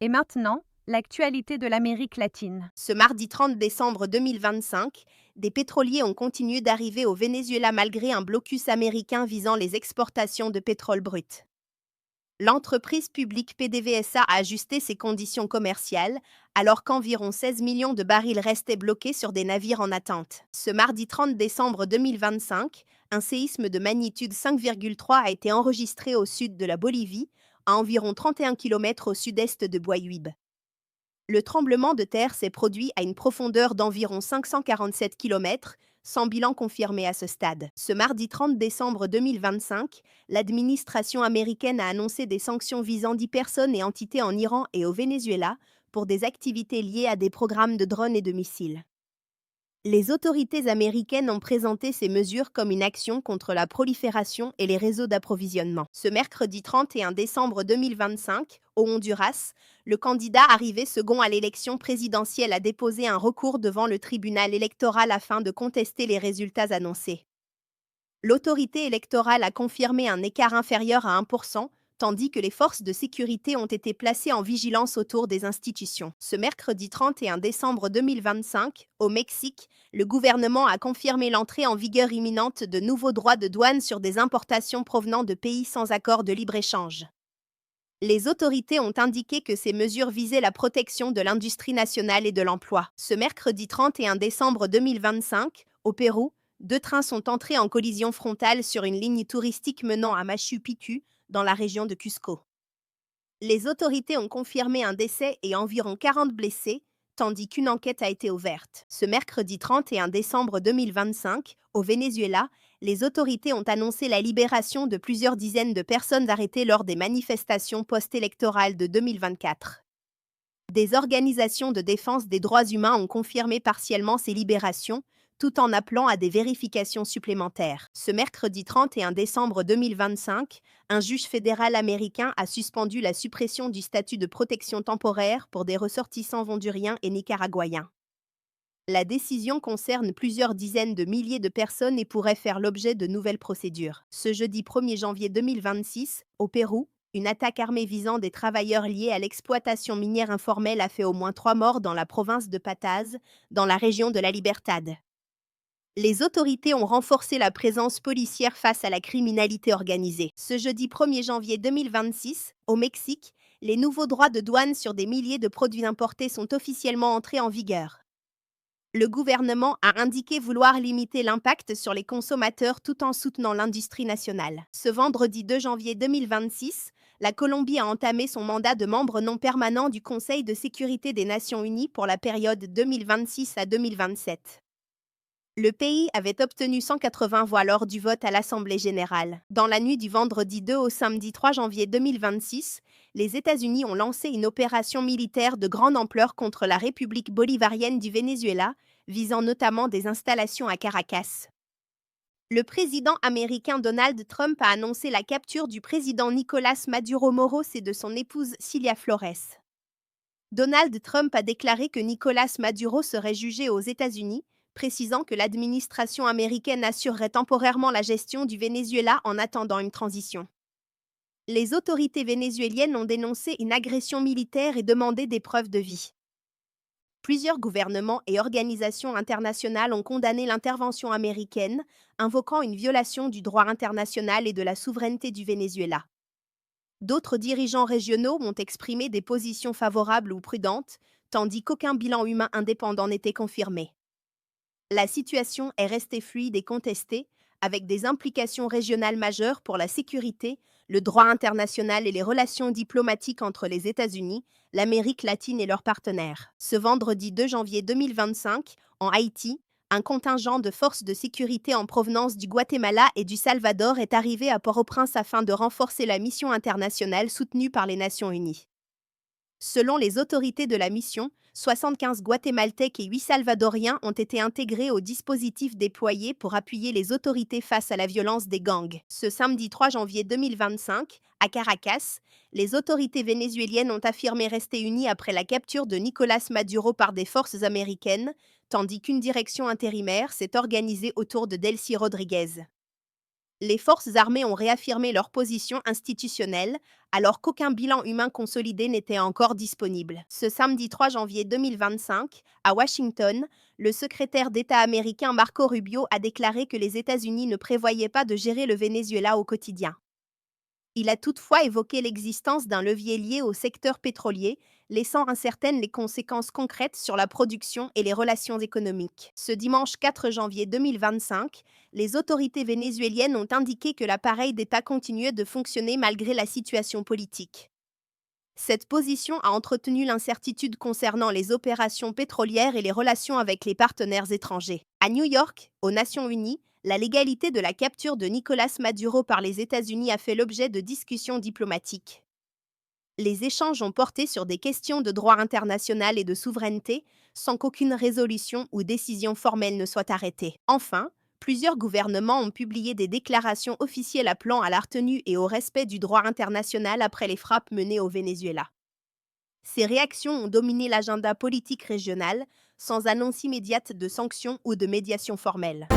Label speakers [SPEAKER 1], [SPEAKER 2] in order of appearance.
[SPEAKER 1] Et maintenant, l'actualité de l'Amérique latine.
[SPEAKER 2] Ce mardi 30 décembre 2025, des pétroliers ont continué d'arriver au Venezuela malgré un blocus américain visant les exportations de pétrole brut. L'entreprise publique PDVSA a ajusté ses conditions commerciales, alors qu'environ 16 millions de barils restaient bloqués sur des navires en attente. Ce mardi 30 décembre 2025, un séisme de magnitude 5,3 a été enregistré au sud de la Bolivie, à environ 31 km au sud-est de Boyuib. Le tremblement de terre s'est produit à une profondeur d'environ 547 km, sans bilan confirmé à ce stade. Ce mardi 30 décembre 2025, l'administration américaine a annoncé des sanctions visant 10 personnes et entités en Iran et au Venezuela pour des activités liées à des programmes de drones et de missiles. Les autorités américaines ont présenté ces mesures comme une action contre la prolifération et les réseaux d'approvisionnement. Ce mercredi 31 décembre 2025, au Honduras, le candidat arrivé second à l'élection présidentielle a déposé un recours devant le tribunal électoral afin de contester les résultats annoncés. L'autorité électorale a confirmé un écart inférieur à 1%, tandis que les forces de sécurité ont été placées en vigilance autour des institutions. Ce mercredi 31 décembre 2025, au Mexique, le gouvernement a confirmé l'entrée en vigueur imminente de nouveaux droits de douane sur des importations provenant de pays sans accord de libre-échange. Les autorités ont indiqué que ces mesures visaient la protection de l'industrie nationale et de l'emploi. Ce mercredi 31 décembre 2025, au Pérou, 2 trains sont entrés en collision frontale sur une ligne touristique menant à Machu Picchu, dans la région de Cusco. Les autorités ont confirmé un décès et environ 40 blessés, tandis qu'une enquête a été ouverte. Ce mercredi 31 décembre 2025, au Venezuela, les autorités ont annoncé la libération de plusieurs dizaines de personnes arrêtées lors des manifestations post-électorales de 2024. Des organisations de défense des droits humains ont confirmé partiellement ces libérations, tout en appelant à des vérifications supplémentaires. Ce mercredi 31 décembre 2025, un juge fédéral américain a suspendu la suppression du statut de protection temporaire pour des ressortissants honduriens et nicaraguayens. La décision concerne plusieurs dizaines de milliers de personnes et pourrait faire l'objet de nouvelles procédures. Ce jeudi 1er janvier 2026, au Pérou, une attaque armée visant des travailleurs liés à l'exploitation minière informelle a fait au moins 3 morts dans la province de Pataz, dans la région de la Libertad. Les autorités ont renforcé la présence policière face à la criminalité organisée. Ce jeudi 1er janvier 2026, au Mexique, les nouveaux droits de douane sur des milliers de produits importés sont officiellement entrés en vigueur. Le gouvernement a indiqué vouloir limiter l'impact sur les consommateurs tout en soutenant l'industrie nationale. Ce vendredi 2 janvier 2026, la Colombie a entamé son mandat de membre non permanent du Conseil de sécurité des Nations Unies pour la période 2026 à 2027. Le pays avait obtenu 180 voix lors du vote à l'Assemblée générale. Dans la nuit du vendredi 2 au samedi 3 janvier 2026, les États-Unis ont lancé une opération militaire de grande ampleur contre la République bolivarienne du Venezuela, visant notamment des installations à Caracas. Le président américain Donald Trump a annoncé la capture du président Nicolás Maduro Moros et de son épouse Cilia Flores. Donald Trump a déclaré que Nicolás Maduro serait jugé aux États-Unis, précisant que l'administration américaine assurerait temporairement la gestion du Venezuela en attendant une transition. Les autorités vénézuéliennes ont dénoncé une agression militaire et demandé des preuves de vie. Plusieurs gouvernements et organisations internationales ont condamné l'intervention américaine, invoquant une violation du droit international et de la souveraineté du Venezuela. D'autres dirigeants régionaux ont exprimé des positions favorables ou prudentes, tandis qu'aucun bilan humain indépendant n'était confirmé. La situation est restée fluide et contestée, avec des implications régionales majeures pour la sécurité, le droit international et les relations diplomatiques entre les États-Unis, l'Amérique latine et leurs partenaires. Ce vendredi 2 janvier 2025, en Haïti, un contingent de forces de sécurité en provenance du Guatemala et du Salvador est arrivé à Port-au-Prince afin de renforcer la mission internationale soutenue par les Nations Unies. Selon les autorités de la mission, 75 Guatémaltèques et 8 Salvadoriens ont été intégrés au dispositif déployé pour appuyer les autorités face à la violence des gangs. Ce samedi 3 janvier 2025, à Caracas, les autorités vénézuéliennes ont affirmé rester unies après la capture de Nicolás Maduro par des forces américaines, tandis qu'une direction intérimaire s'est organisée autour de Delcy Rodriguez. Les forces armées ont réaffirmé leur position institutionnelle, alors qu'aucun bilan humain consolidé n'était encore disponible. Ce samedi 3 janvier 2025, à Washington, le secrétaire d'État américain Marco Rubio a déclaré que les États-Unis ne prévoyaient pas de gérer le Venezuela au quotidien. Il a toutefois évoqué l'existence d'un levier lié au secteur pétrolier, laissant incertaines les conséquences concrètes sur la production et les relations économiques. Ce dimanche 4 janvier 2025, les autorités vénézuéliennes ont indiqué que l'appareil d'État continuait de fonctionner malgré la situation politique. Cette position a entretenu l'incertitude concernant les opérations pétrolières et les relations avec les partenaires étrangers. À New York, aux Nations Unies, la légalité de la capture de Nicolas Maduro par les États-Unis a fait l'objet de discussions diplomatiques. Les échanges ont porté sur des questions de droit international et de souveraineté, sans qu'aucune résolution ou décision formelle ne soit arrêtée. Enfin, plusieurs gouvernements ont publié des déclarations officielles appelant à la retenue et au respect du droit international après les frappes menées au Venezuela. Ces réactions ont dominé l'agenda politique régional, sans annonce immédiate de sanctions ou de médiation formelle.